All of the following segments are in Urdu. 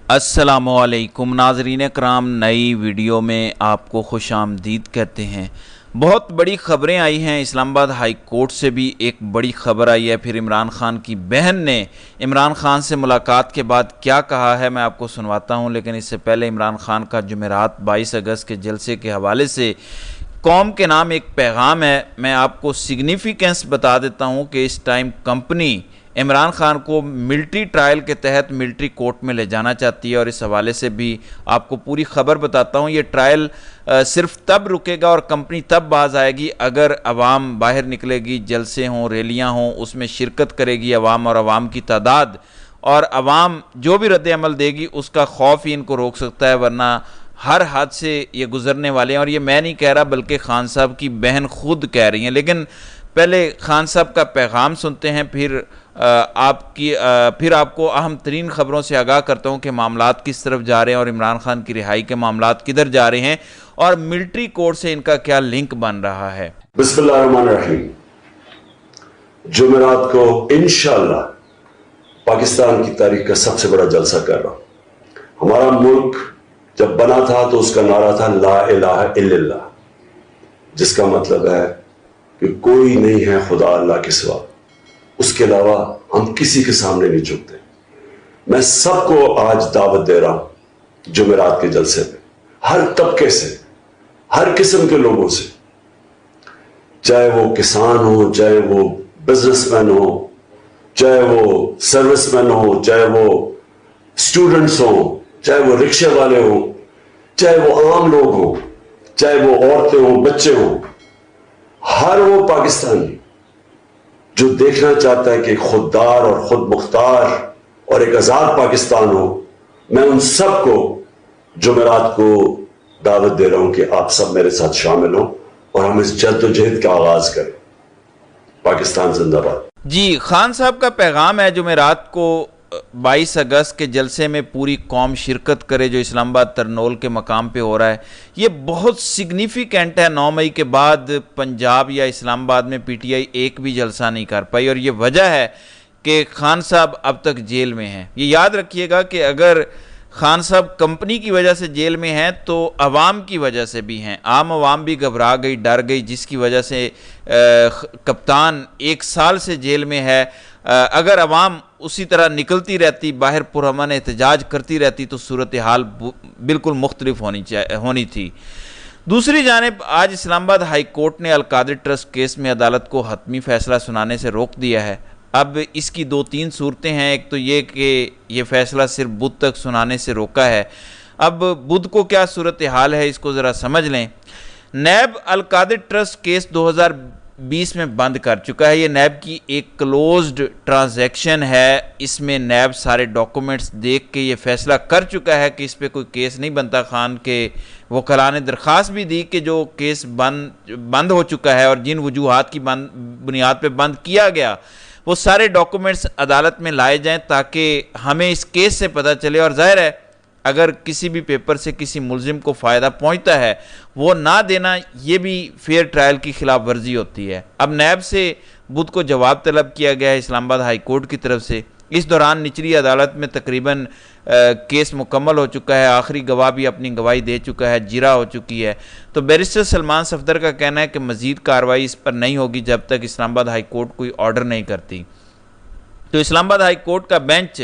السلام علیکم ناظرین کرام، نئی ویڈیو میں آپ کو خوش آمدید کہتے ہیں۔ بہت بڑی خبریں آئی ہیں، اسلام آباد ہائی کورٹ سے بھی ایک بڑی خبر آئی ہے۔ پھر عمران خان کی بہن نے عمران خان سے ملاقات کے بعد کیا کہا ہے میں آپ کو سنواتا ہوں، لیکن اس سے پہلے عمران خان کا جمعرات 22 اگست کے جلسے کے حوالے سے قوم کے نام ایک پیغام ہے۔ میں آپ کو سگنیفیکنس بتا دیتا ہوں کہ اس ٹائم کمپنی عمران خان کو ملٹری ٹرائل کے تحت ملٹری کورٹ میں لے جانا چاہتی ہے، اور اس حوالے سے بھی آپ کو پوری خبر بتاتا ہوں۔ یہ ٹرائل صرف تب رکے گا اور کمپنی تب باز آئے گی اگر عوام باہر نکلے گی، جلسے ہوں، ریلیاں ہوں، اس میں شرکت کرے گی عوام، اور عوام کی تعداد اور عوام جو بھی رد عمل دے گی اس کا خوف ہی ان کو روک سکتا ہے، ورنہ ہر حد سے یہ گزرنے والے ہیں۔ اور یہ میں نہیں کہہ رہا بلکہ خان صاحب کی بہن خود کہہ رہی ہیں۔ لیکن پہلے خان صاحب کا پیغام سنتے ہیں، پھر آپ کو اہم ترین خبروں سے آگاہ کرتا ہوں کہ معاملات کس طرف جا رہے ہیں اور عمران خان کی رہائی کے معاملات کدھر جا رہے ہیں اور ملٹری کورٹ سے ان کا کیا لنک بن رہا ہے۔ بسم اللہ الرحمن الرحیم۔ جمعرات کو انشاءاللہ پاکستان کی تاریخ کا سب سے بڑا جلسہ کر رہا ہوں۔ ہمارا ملک جب بنا تھا تو اس کا نعرہ تھا لا الہ الا اللہ، جس کا مطلب ہے کہ کوئی نہیں ہے خدا اللہ کے سوا، اس کے علاوہ ہم کسی کے سامنے نہیں جھکتے۔ میں سب کو آج دعوت دے رہا ہوں جمعرات کے جلسے میں، ہر طبقے سے، ہر قسم کے لوگوں سے، چاہے وہ کسان ہوں، چاہے وہ بزنس مین ہوں، چاہے وہ سروس مین ہوں، چاہے وہ اسٹوڈنٹس ہوں، چاہے وہ رکشے والے ہوں، چاہے وہ عام لوگ ہوں، چاہے وہ عورتیں ہوں، بچے ہوں، ہر وہ پاکستانی جو دیکھنا چاہتا ہے کہ ایک خوددار اور خود مختار اور ایک آزاد پاکستان ہو، میں ان سب کو جمعرات کو دعوت دے رہا ہوں کہ آپ سب میرے ساتھ شامل ہوں اور ہم اس جد و جہد کا آغاز کریں۔ پاکستان زندہ باد۔ جی، خان صاحب کا پیغام ہے جمعرات کو 22 اگست کے جلسے میں پوری قوم شرکت کرے جو اسلام آباد ترنول کے مقام پہ ہو رہا ہے۔ یہ بہت سگنیفیکنٹ ہے۔ 9 مئی کے بعد پنجاب یا اسلام آباد میں پی ٹی آئی ایک بھی جلسہ نہیں کر پائی، اور یہ وجہ ہے کہ خان صاحب اب تک جیل میں ہیں۔ یہ یاد رکھیے گا کہ اگر خان صاحب کمپنی کی وجہ سے جیل میں ہیں تو عوام کی وجہ سے بھی ہیں۔ عام عوام بھی گھبرا گئی، ڈر گئی، جس کی وجہ سے کپتان 1 سال سے جیل میں ہے۔ اگر عوام اسی طرح نکلتی رہتی، باہر پرامن احتجاج کرتی رہتی تو صورتحال بالکل مختلف ہونی تھی۔ دوسری جانب آج اسلام آباد ہائی کورٹ نے القادری ٹرسٹ کیس میں عدالت کو حتمی فیصلہ سنانے سے روک دیا ہے۔ اب اس کی 2-3 صورتیں ہیں۔ ایک تو یہ کہ یہ فیصلہ صرف بدھ تک سنانے سے روکا ہے۔ اب بدھ کو کیا صورتحال ہے اس کو ذرا سمجھ لیں۔ نیب القادری ٹرسٹ کیس 2020 میں بند کر چکا ہے۔ یہ نیب کی ایک کلوزڈ ٹرانزیکشن ہے۔ اس میں نیب سارے ڈاکومنٹس دیکھ کے یہ فیصلہ کر چکا ہے کہ اس پہ کوئی کیس نہیں بنتا۔ خان کے وکلاء نے درخواست بھی دی کہ جو کیس بند ہو چکا ہے اور جن وجوہات کی بنیاد پہ بند کیا گیا وہ سارے ڈاکومنٹس عدالت میں لائے جائیں تاکہ ہمیں اس کیس سے پتہ چلے، اور ظاہر ہے اگر کسی بھی پیپر سے کسی ملزم کو فائدہ پہنچتا ہے وہ نہ دینا یہ بھی فیئر ٹرائل کی خلاف ورزی ہوتی ہے۔ اب نیب سے بدھ کو جواب طلب کیا گیا ہے اسلام آباد ہائی کورٹ کی طرف سے۔ اس دوران نچلی عدالت میں تقریباً کیس مکمل ہو چکا ہے، آخری گواہ بھی اپنی گواہی دے چکا ہے، جرا ہو چکی ہے۔ تو بیرسٹر سلمان صفدر کا کہنا ہے کہ مزید کارروائی اس پر نہیں ہوگی جب تک اسلام آباد ہائی کورٹ کوئی آرڈر نہیں کرتی۔ تو اسلام آباد ہائی کورٹ کا بینچ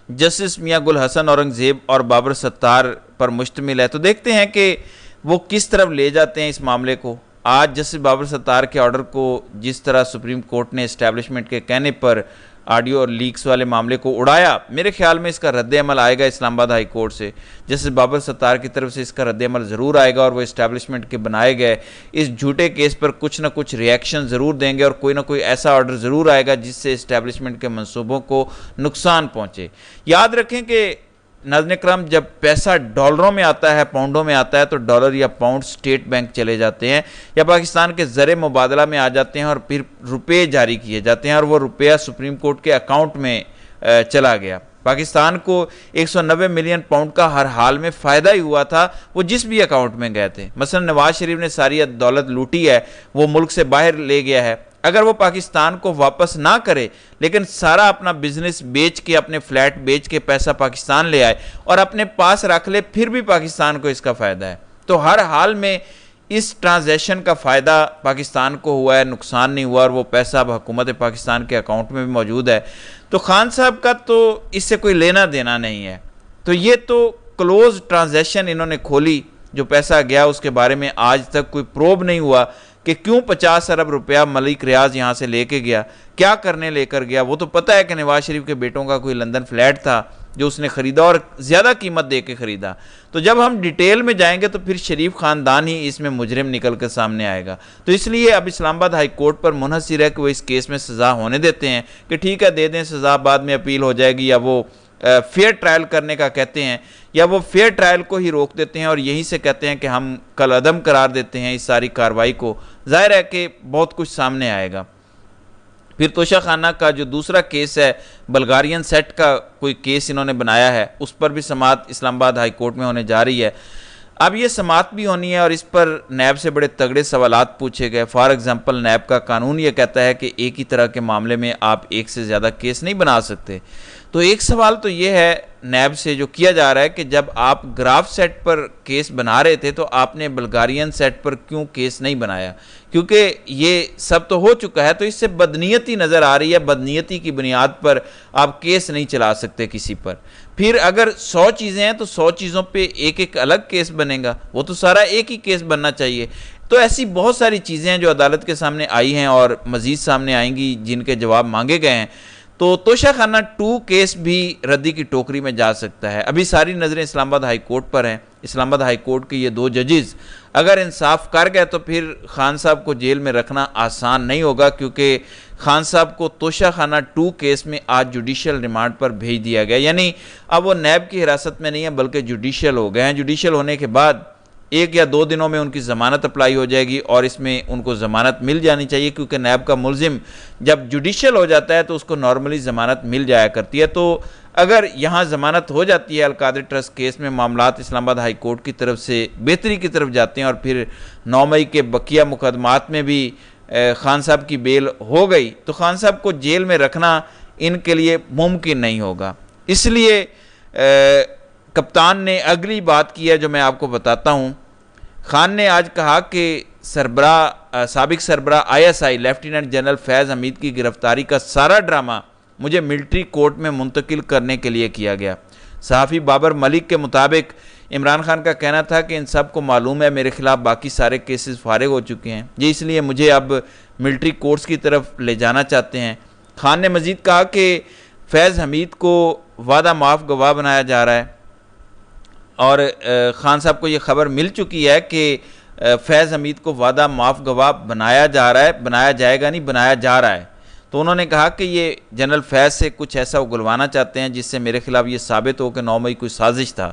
جسٹس میاں گل حسن اورنگزیب اور بابر ستار پر مشتمل ہے۔ تو دیکھتے ہیں کہ وہ کس طرف لے جاتے ہیں اس معاملے کو۔ آج جسٹس بابر ستار کے آرڈر کو جس طرح سپریم کورٹ نے اسٹیبلشمنٹ کے کہنے پر آڈیو اور لیکس والے معاملے کو اڑایا، میرے خیال میں اس کا رد عمل آئے گا اسلام آباد ہائی کورٹ سے۔ جسٹس بابر ستار کی طرف سے اس کا رد عمل ضرور آئے گا، اور وہ اسٹیبلشمنٹ کے بنائے گئے اس جھوٹے کیس پر کچھ نہ کچھ ریئیکشن ضرور دیں گے، اور کوئی نہ کوئی ایسا آرڈر ضرور آئے گا جس سے اسٹیبلشمنٹ کے منصوبوں کو نقصان پہنچے۔ یاد رکھیں کہ ناظرین کرام جب پیسہ ڈالروں میں آتا ہے، پاؤنڈوں میں آتا ہے، تو ڈالر یا پاؤنڈ اسٹیٹ بینک چلے جاتے ہیں یا پاکستان کے زر مبادلہ میں آ جاتے ہیں، اور پھر روپے جاری کیے جاتے ہیں، اور وہ روپیہ سپریم کورٹ کے اکاؤنٹ میں چلا گیا۔ پاکستان کو 190 ملین پاؤنڈ کا ہر حال میں فائدہ ہی ہوا تھا، وہ جس بھی اکاؤنٹ میں گئے تھے۔ مثلا نواز شریف نے ساری دولت لوٹی ہے، وہ ملک سے باہر لے گیا ہے، اگر وہ پاکستان کو واپس نہ کرے لیکن سارا اپنا بزنس بیچ کے, اپنے فلیٹ بیچ کے پیسہ پاکستان لے آئے اور اپنے پاس رکھ لے, پھر بھی پاکستان کو اس کا فائدہ ہے. تو ہر حال میں اس ٹرانزیکشن کا فائدہ پاکستان کو ہوا ہے, نقصان نہیں ہوا, اور وہ پیسہ اب حکومت پاکستان کے اکاؤنٹ میں بھی موجود ہے. تو خان صاحب کا تو اس سے کوئی لینا دینا نہیں ہے. تو یہ تو کلوز ٹرانزیکشن انہوں نے کھولی, جو پیسہ گیا اس کے بارے میں آج تک کوئی پروب نہیں ہوا کہ کیوں 50 ارب روپیہ ملک ریاض یہاں سے لے کے گیا, کیا کرنے لے کر گیا. وہ تو پتہ ہے کہ نواز شریف کے بیٹوں کا کوئی لندن فلیٹ تھا جو اس نے خریدا اور زیادہ قیمت دے کے خریدا. تو جب ہم ڈیٹیل میں جائیں گے تو پھر شریف خاندان ہی اس میں مجرم نکل کے سامنے آئے گا. تو اس لیے اب اسلام آباد ہائی کورٹ پر منحصر ہے کہ وہ اس کیس میں سزا ہونے دیتے ہیں, کہ ٹھیک ہے دے دیں سزا, بعد میں اپیل ہو جائے گی, یا وہ فیئر ٹرائل کرنے کا کہتے ہیں, یا وہ فیئر ٹرائل کو ہی روک دیتے ہیں اور یہیں سے کہتے ہیں کہ ہم کل عدم قرار دیتے ہیں اس ساری کارروائی کو. ظاہر ہے کہ بہت کچھ سامنے آئے گا. پھر توشہ خانہ کا جو دوسرا کیس ہے, بلغارین سیٹ کا کوئی کیس انہوں نے بنایا ہے, اس پر بھی سماعت اسلام آباد ہائی کورٹ میں ہونے جا رہی ہے. اب یہ سماعت بھی ہونی ہے اور اس پر نیب سے بڑے تگڑے سوالات پوچھے گئے. فار ایگزامپل نیب کا قانون یہ کہتا ہے کہ ایک ہی طرح کے معاملے میں آپ ایک سے زیادہ کیس نہیں بنا سکتے. تو ایک سوال تو یہ ہے نیب سے جو کیا جا رہا ہے کہ جب آپ گراف سیٹ پر کیس بنا رہے تھے تو آپ نے بلغارین سیٹ پر کیوں کیس نہیں بنایا, کیونکہ یہ سب تو ہو چکا ہے. تو اس سے بدنیتی نظر آ رہی ہے, بدنیتی کی بنیاد پر آپ کیس نہیں چلا سکتے کسی پر. پھر اگر 100 چیزیں ہیں تو 100 چیزوں پہ ایک ایک الگ کیس بنے گا, وہ تو سارا ایک ہی کیس بننا چاہیے. تو ایسی بہت ساری چیزیں ہیں جو عدالت کے سامنے آئی ہیں اور مزید سامنے آئیں گی جن کے جواب مانگے گئے ہیں. تو توشہ خانہ 2 کیس بھی ردی کی ٹوکری میں جا سکتا ہے. ابھی ساری نظریں اسلام آباد ہائی کورٹ پر ہیں. اسلام آباد ہائی کورٹ کے یہ 2 ججز اگر انصاف کر گئے تو پھر خان صاحب کو جیل میں رکھنا آسان نہیں ہوگا, کیونکہ خان صاحب کو توشہ خانہ 2 کیس میں آج جوڈیشل ریمانڈ پر بھیج دیا گیا. یعنی اب وہ نیب کی حراست میں نہیں ہے بلکہ جوڈیشل ہو گئے ہیں. جوڈیشل ہونے کے بعد 1 یا 2 دنوں میں ان کی ضمانت اپلائی ہو جائے گی اور اس میں ان کو ضمانت مل جانی چاہیے, کیونکہ نیب کا ملزم جب جوڈیشل ہو جاتا ہے تو اس کو نارملی ضمانت مل جایا کرتی ہے. تو اگر یہاں ضمانت ہو جاتی ہے القادری ٹرسٹ کیس میں, معاملات اسلام آباد ہائی کورٹ کی طرف سے بہتری کی طرف جاتے ہیں اور پھر 9 مئی کے بقیہ مقدمات میں بھی خان صاحب کی بیل ہو گئی, تو خان صاحب کو جیل میں رکھنا ان کے لیے ممکن نہیں ہوگا. اس لیے کپتان نے اگلی بات کی ہے جو میں آپ کو بتاتا ہوں. خان نے آج کہا کہ سابق سربراہ ISI لیفٹیننٹ جنرل فیض حمید کی گرفتاری کا سارا ڈرامہ مجھے ملٹری کورٹ میں منتقل کرنے کے لیے کیا گیا. صحافی بابر ملک کے مطابق عمران خان کا کہنا تھا کہ ان سب کو معلوم ہے میرے خلاف باقی سارے کیسز فارغ ہو چکے ہیں, یہ اس لیے مجھے اب ملٹری کورٹس کی طرف لے جانا چاہتے ہیں. خان نے مزید کہا کہ فیض حمید کو وعدہ معاف گواہ بنایا جا رہا ہے اور خان صاحب کو یہ خبر مل چکی ہے کہ فیض حمید کو وعدہ معاف گواہ بنایا جا رہا ہے, بنایا جائے گا نہیں, بنایا جا رہا ہے. تو انہوں نے کہا کہ یہ جنرل فیض سے کچھ ایسا اگلوانا چاہتے ہیں جس سے میرے خلاف یہ ثابت ہو کہ 9 مئی کوئی سازش تھا.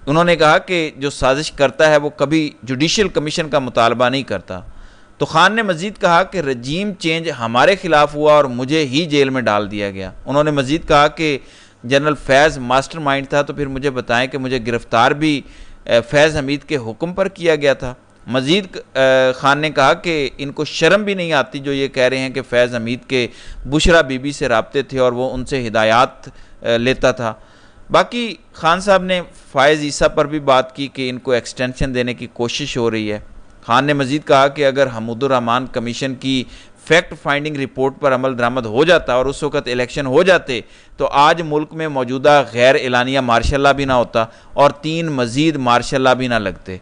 انہوں نے کہا کہ جو سازش کرتا ہے وہ کبھی جوڈیشل کمیشن کا مطالبہ نہیں کرتا. تو خان نے مزید کہا کہ رجیم چینج ہمارے خلاف ہوا اور مجھے ہی جیل میں ڈال دیا گیا. انہوں نے مزید کہا کہ جنرل فیض ماسٹر مائنڈ تھا, تو پھر مجھے بتائیں کہ مجھے گرفتار بھی فیض حمید کے حکم پر کیا گیا تھا. مزید خان نے کہا کہ ان کو شرم بھی نہیں آتی جو یہ کہہ رہے ہیں کہ فیض حمید کے بشرا بی بی سے رابطے تھے اور وہ ان سے ہدایات لیتا تھا. باقی خان صاحب نے فائز عیسیٰ پر بھی بات کی کہ ان کو ایکسٹینشن دینے کی کوشش ہو رہی ہے. خان نے مزید کہا کہ اگر حمود الرحمان کمیشن کی فیکٹ فائنڈنگ رپورٹ پر عمل درآمد ہو جاتا اور اس وقت الیکشن ہو جاتے تو آج ملک میں موجودہ غیر اعلانیہ مارشل لا بھی نہ ہوتا اور 3 مزید مارشل لا بھی نہ لگتے.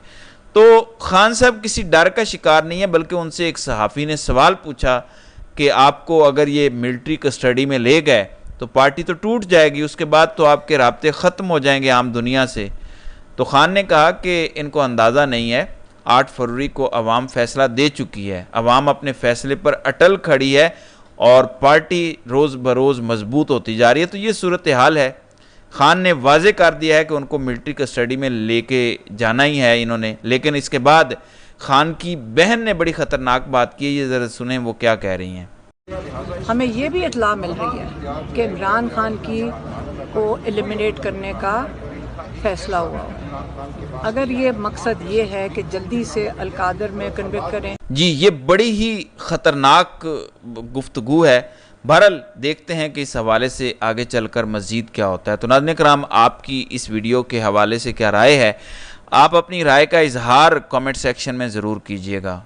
تو خان صاحب کسی ڈر کا شکار نہیں ہے, بلکہ ان سے ایک صحافی نے سوال پوچھا کہ آپ کو اگر یہ ملٹری کسٹڈی میں لے گئے تو پارٹی تو ٹوٹ جائے گی, اس کے بعد تو آپ کے رابطے ختم ہو جائیں گے عام دنیا سے. تو خان نے کہا کہ ان کو اندازہ نہیں ہے, 8 فروری کو عوام فیصلہ دے چکی ہے, عوام اپنے فیصلے پر اٹل کھڑی ہے اور پارٹی روز بروز مضبوط ہوتی جا رہی ہے. تو یہ صورتحال ہے. خان نے واضح کر دیا ہے کہ ان کو ملٹری کسٹڈی میں لے کے جانا ہی ہے انہوں نے, لیکن اس کے بعد خان کی بہن نے بڑی خطرناک بات کی ہے, یہ ذرا سنیں وہ کیا کہہ رہی ہیں. ہمیں یہ بھی اطلاع مل رہی ہے کہ عمران خان کو ایلیمنیٹ کرنے کا فیصلہ ہوا ہو۔ اگر یہ مقصد یہ ہے کہ جلدی سے القادر میں کنوکٹ کریں۔ جی یہ بڑی ہی خطرناک گفتگو ہے۔ بہرحال دیکھتے ہیں کہ اس حوالے سے آگے چل کر مزید کیا ہوتا ہے۔ تو ناظرین کرام، آپ کی اس ویڈیو کے حوالے سے کیا رائے ہے؟ آپ اپنی رائے کا اظہار کامنٹ سیکشن میں ضرور کیجئے گا۔